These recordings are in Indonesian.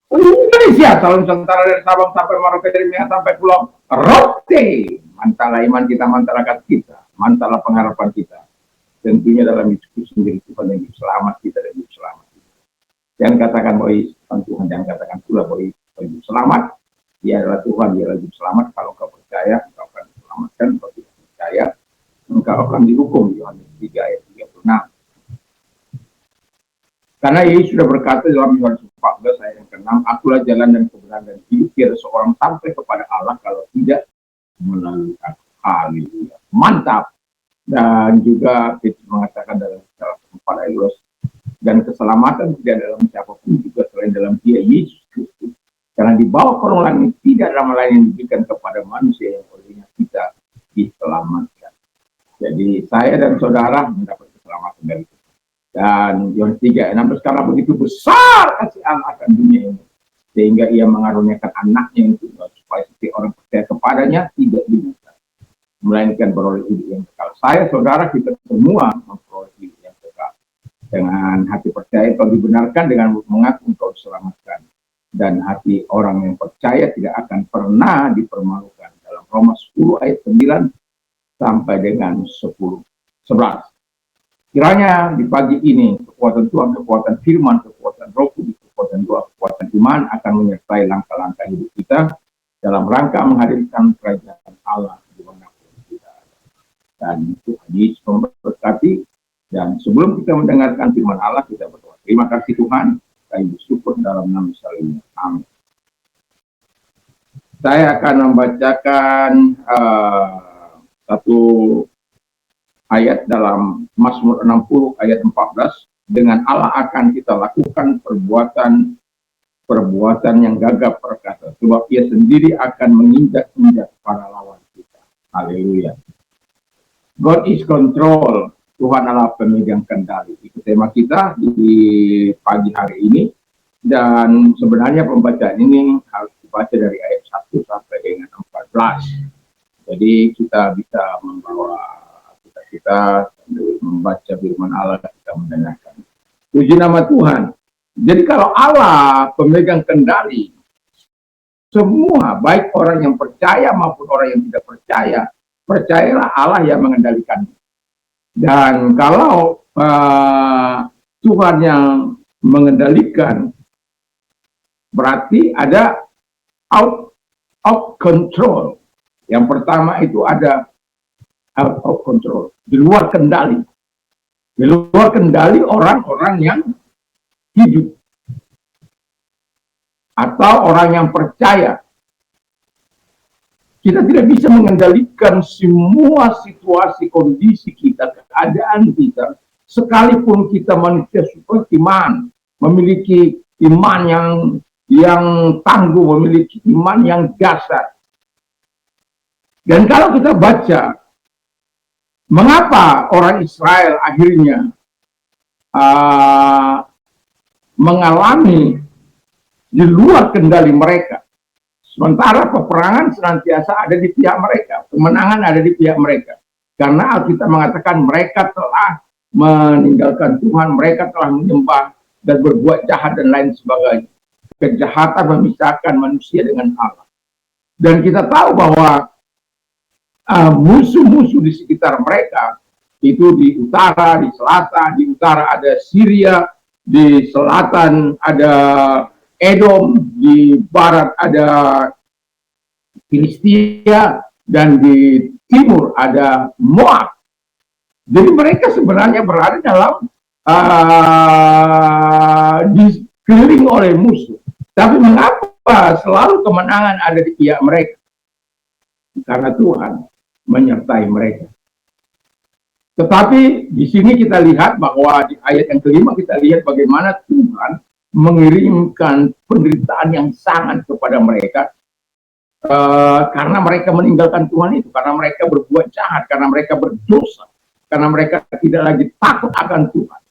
Indonesia, Salon Nusantara dari Sabang sampai Merauke, dari Medan sampai Pulau Rote. Mantalah iman kita, mantalah kita, mantalah pengharapan kita. Tentunya dalam hidupku sendiri Tuhan yang selamat kita dan hidup selamat. Jangan katakan bahwa Tuhan, jangan katakan pula bahwa hidup selamat. Dia adalah Tuhan, dia adalah hidup selamat. Kalau kau percaya, engkau akan diselamatkan. Kalau tidak percaya, engkau akan dihukum. Yohanes 3 ayat 36. Karena Yesus sudah berkata dalam Yohanes 14 ayat yang ke-6, akulah jalan dan kebenaran dan hidup, tiada seorang sampai kepada Allah kalau tidak melalui aku. Haleluya. Mantap. Dan juga Petrus mengatakan dalam salah satu ayat, dan keselamatan tidak dalam siapapun juga selain dalam Dia Yesus Kristus. Karena di bawah kolong langit tidak ada nama lain yang diberikan kepada manusia yang olehnya kita diselamatkan. Jadi saya dan saudara mendapat keselamatan dari itu. Dan Yohanes 3 ayat 16, karena begitu besar kasih Allah akan dunia ini, sehingga Ia mengaruniakan anaknya yang tunggal, supaya setiap orang percaya kepadanya tidak binasa, melainkan beroleh hidup yang kekal. Saya, saudara, kita semua memperoleh hidup yang kekal. Dengan hati percaya kau dibenarkan, dengan mengaku kau diselamatkan. Dan hati orang yang percaya tidak akan pernah dipermalukan. Dalam Roma 10 ayat 9 sampai dengan 11. Kiranya di pagi ini kekuatan Tuhan, kekuatan firman, kekuatan Roh Kudus, kekuatan doa, kekuatan iman akan menyertai langkah-langkah hidup kita dalam rangka menghadirkan kerajaan Allah di mana kita ada. Dan Tuhan Yesus memberkati. Dan sebelum kita mendengarkan firman Allah, kita berdoa. Terima kasih Tuhan, kami bersyukur dalam nama Yesus. Amin. Saya akan membacakan satu ayat dalam Mazmur 60 ayat 14. Dengan Allah akan kita lakukan perbuatan yang gagap perkasa, sebab Ia sendiri akan menginjak-injak para lawan kita. Haleluya. God is control. Tuhan adalah pemegang kendali. Itu tema kita di pagi hari ini. Dan sebenarnya pembacaan ini harus dibaca dari ayat 1 sampai dengan 14. Jadi kita bisa membawa kita membaca firman Allah, kita mendengarkan. Puji nama Tuhan. Jadi kalau Allah pemegang kendali, semua baik orang yang percaya maupun orang yang tidak percaya, percayalah Allah yang mengendalikan. Dan kalau Tuhan yang mengendalikan, berarti ada out of control. Yang pertama itu ada out of control, di luar kendali. Di luar kendali orang-orang yang hidup atau orang yang percaya. Kita tidak bisa mengendalikan semua situasi, kondisi kita, keadaan kita, sekalipun kita manusia super iman, memiliki iman yang tangguh, memiliki iman yang dasar. Dan kalau kita baca, mengapa orang Israel akhirnya mengalami di luar kendali mereka, sementara peperangan senantiasa ada di pihak mereka, kemenangan ada di pihak mereka. Karena Alkitab mengatakan mereka telah meninggalkan Tuhan, mereka telah menyembah dan berbuat jahat dan lain sebagainya. Kejahatan memisahkan manusia dengan Allah. Dan kita tahu bahwa musuh-musuh di sekitar mereka itu di utara, di selatan. Di utara ada Syria, di selatan ada Edom, di barat ada Filistia, dan di timur ada Moab. Jadi mereka sebenarnya berada dalam dikelilingi oleh musuh. Tapi mengapa selalu kemenangan ada di pihak mereka? Karena Tuhan menyertai mereka. Tetapi di sini kita lihat bahwa di ayat yang kelima kita lihat bagaimana Tuhan mengirimkan penderitaan yang sangat kepada mereka karena mereka meninggalkan Tuhan itu, karena mereka berbuat jahat, karena mereka berdosa, karena mereka tidak lagi takut akan Tuhan.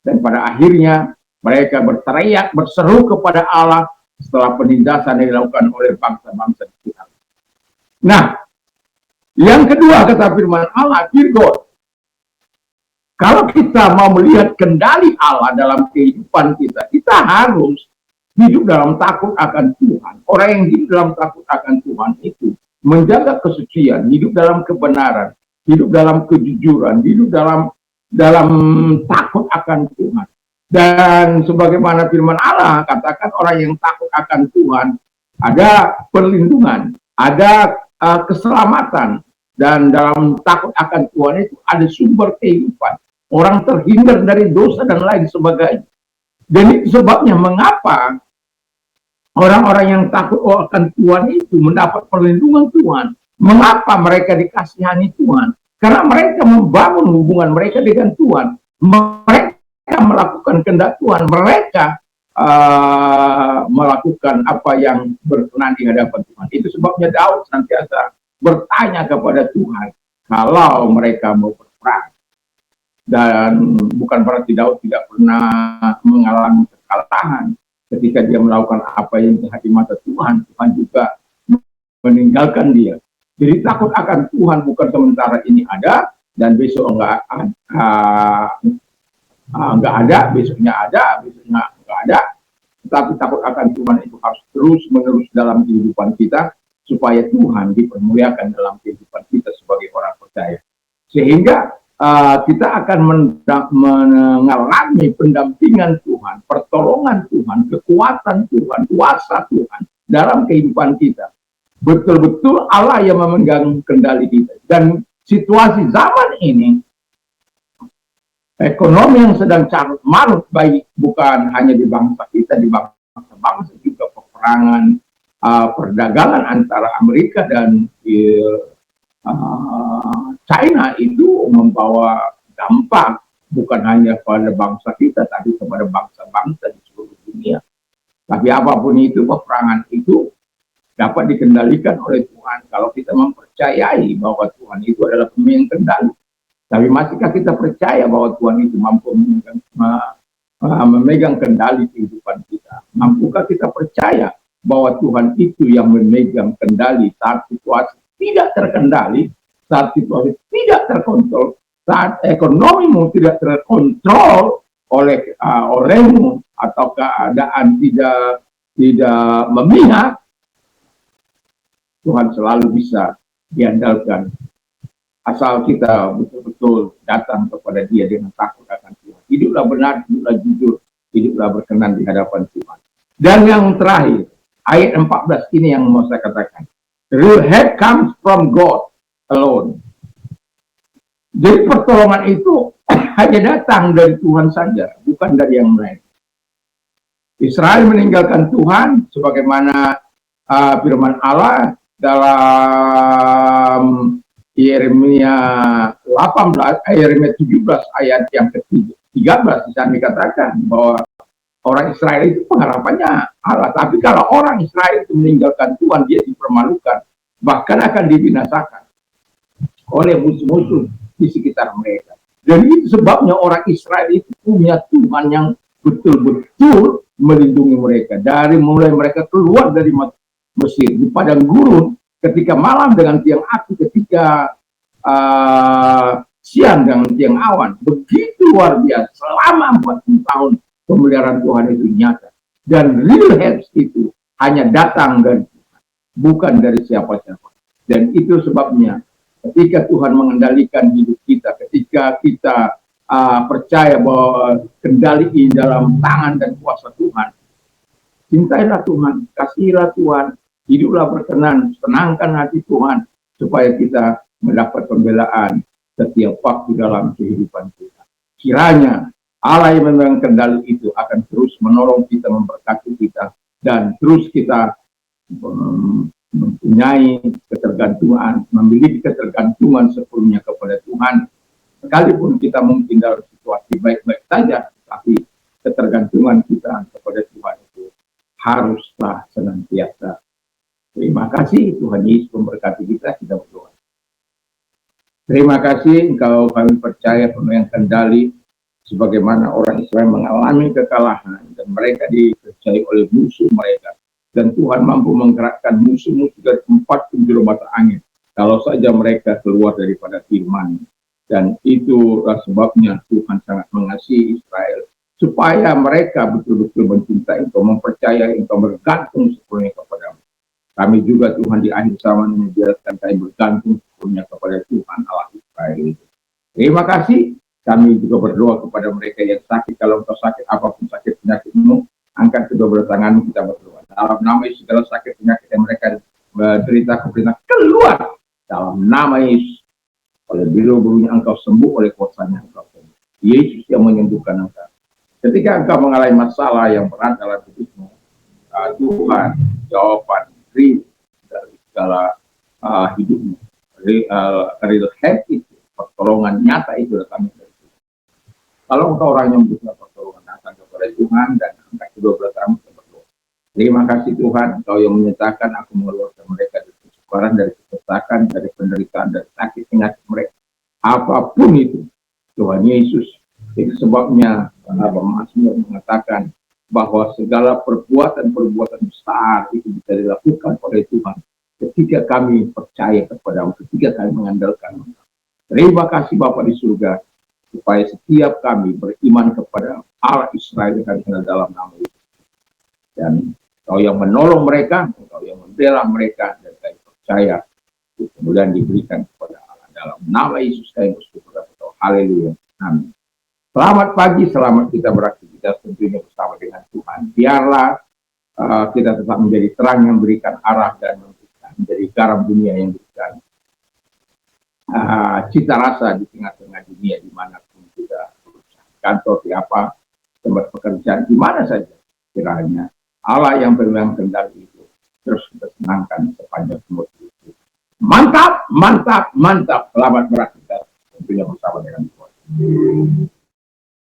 Dan pada akhirnya mereka berteriak, berseru kepada Allah setelah penindasan yang dilakukan oleh bangsa-bangsa di sekitar. Nah, yang kedua kata firman Allah, Virgo, kalau kita mau melihat kendali Allah dalam kehidupan kita, kita harus hidup dalam takut akan Tuhan. Orang yang hidup dalam takut akan Tuhan itu menjaga kesucian, hidup dalam kebenaran, hidup dalam kejujuran, hidup dalam takut akan Tuhan. Dan sebagaimana firman Allah katakan, orang yang takut akan Tuhan ada perlindungan, ada keselamatan, dan dalam takut akan Tuhan itu ada sumber kehidupan. Orang terhindar dari dosa dan lain sebagainya. Dan itu sebabnya mengapa orang-orang yang takut akan Tuhan itu mendapat perlindungan Tuhan. Mengapa mereka dikasihani Tuhan? Karena mereka membangun hubungan mereka dengan Tuhan. Mereka melakukan kehendak Tuhan. Mereka melakukan apa yang berkenan di hadapan Tuhan. Itu sebabnya Daud senantiasa bertanya kepada Tuhan kalau mereka mau berperang. Dan bukan berarti Daud tidak pernah mengalami kekalahan. Ketika dia melakukan apa yang jahat di mata Tuhan, Tuhan juga meninggalkan dia. Jadi takut akan Tuhan bukan sementara ini ada, dan besok enggak ada, besoknya enggak ada. Tetapi takut akan Tuhan itu harus terus-menerus dalam kehidupan kita, supaya Tuhan dipermuliakan dalam kehidupan kita sebagai orang percaya. Sehingga kita akan mengalami pendampingan Tuhan, pertolongan Tuhan, kekuatan Tuhan, kuasa Tuhan dalam kehidupan kita. Betul-betul Allah yang memegang kendali kita. Dan situasi zaman ini, ekonomi yang sedang carut marut, baik bukan hanya di bangsa kita, di bangsa-bangsa juga peperangan, perdagangan antara Amerika dan China itu membawa dampak bukan hanya pada bangsa kita, tapi kepada bangsa-bangsa di seluruh dunia. Tapi apapun itu, peperangan itu dapat dikendalikan oleh Tuhan kalau kita mempercayai bahwa Tuhan itu adalah pemimpin kendali. Tapi masihkah kita percaya bahwa Tuhan itu mampu memegang kendali kehidupan kita? Mampukah kita percaya bahwa Tuhan itu yang memegang kendali saat situasi tidak terkendali, saat situasi tidak terkontrol, saat ekonomimu tidak terkontrol olehmu, atau keadaan tidak memihak, Tuhan selalu bisa diandalkan. Asal kita betul-betul datang kepada Dia dengan takut akan Tuhan. Hiduplah benar, hiduplah jujur, hiduplah berkenan di hadapan Tuhan. Dan yang terakhir, ayat 14 ini yang mau saya katakan. Real help comes from God alone. Jadi pertolongan itu hanya datang dari Tuhan saja, bukan dari yang lain. Israel meninggalkan Tuhan sebagaimana firman Allah dalam Yeremia 17 ayat yang ke-13 di sana dikatakan bahwa orang Israel itu pengharapannya Allah. Tapi kalau orang Israel itu meninggalkan Tuhan, dia dipermalukan, bahkan akan dibinasakan oleh musuh-musuh di sekitar mereka. Dan itu sebabnya orang Israel itu punya Tuhan yang betul-betul melindungi mereka. Dari mulai mereka keluar dari Mesir, di padang gurun, ketika malam dengan tiang api, ketika siang dengan tiang awan. Begitu luar biasa, selama 40 tahun pemeliharaan Tuhan itu nyata. Dan real help itu hanya datang dari Tuhan, bukan dari siapa-siapa. Dan itu sebabnya ketika Tuhan mengendalikan hidup kita, ketika kita percaya bahwa kendali di dalam tangan dan kuasa Tuhan, cintailah Tuhan, kasihilah Tuhan, hiduplah berkenan, senangkan hati Tuhan, supaya kita mendapat pembelaan setiap waktu dalam kehidupan kita. Kiranya Allah yang memegang kendali itu akan terus menolong kita, memberkati kita, dan terus kita mempunyai ketergantungan, memiliki ketergantungan sepenuhnya kepada Tuhan. Sekalipun kita mungkin dalam situasi baik-baik saja, tapi ketergantungan kita kepada Tuhan itu haruslah senantiasa. Terima kasih, Tuhan Yesus memberkati kita berdoa. Terima kasih, Engkau kami percaya pemegang kendali, sebagaimana orang Israel mengalami kekalahan dan mereka dipercayai oleh musuh mereka, dan Tuhan mampu menggerakkan musuh-musuh dari 4 penjuru mata angin kalau saja mereka keluar daripada firman. Dan itulah sebabnya Tuhan sangat mengasihi Israel, supaya mereka betul-betul mencintai Engkau, mempercayai percaya Engkau bergantung sepenuhnya kepadamu. Kami juga Tuhan di akhir zaman menjelaskan kami bergantung sepenuhnya kepada Tuhan Allah Israel. Terima kasih. Kami juga berdoa kepada mereka yang sakit. Kalau engkau sakit apapun sakit penyakitmu, angkat kedua belah tanganmu, kita berdoa. Dalam nama Yesus segala sakit penyakit yang mereka derita keluar dalam nama Yesus. Oleh biru-birunya engkau sembuh, oleh kuasanya engkau sembuh. Yesus yang menyembuhkan engkau. Ketika engkau mengalami masalah yang berat dalam hidupmu, Tuhan jawaban dari segala hidupmu. Real help itu, pertolongan nyata itu datang dari Tuhan. Kalau engkau orang yang membutuhkan pertolongan, datang kepada Tuhan dan angkat kedua belah tanganmu berdoa. Terima kasih Tuhan, Engkau yang menyatakan aku mengeluarkan mereka dari kesukaran, dari kesesakan, dari penderitaan, dari sakit penyakit mereka. Apapun itu, Tuhan Yesus. Itu sebabnya Mazmur mengatakan bahwa segala perbuatan-perbuatan besar itu bisa dilakukan oleh Tuhan ketika kami percaya kepada-Mu, ketika kami mengandalkan Engkau. Terima kasih Bapa di surga, supaya setiap kami beriman kepada Allah Israel yang ada dalam nama Yesus. Dan Engkau yang menolong mereka, Engkau yang membela mereka, dan kami percaya kemudian diberikan kepada Allah dalam nama Yesus kami bersyukur. Haleluya. Amin. Selamat pagi, selamat kita beraktivitas tentunya bersama dengan Tuhan. Biarlah kita tetap menjadi terang yang memberikan arah dan menjadi garam dunia yang memberikan cita rasa di tengah-tengah dunia dimanapun kita berusaha. Kantor di apa, tempat pekerjaan, di mana saja. Kiranya Allah yang pemegang kendali itu terus kita senangkan sepanjang umur itu. Mantap, mantap, mantap. Selamat beraktivitas tentunya bersama dengan Tuhan.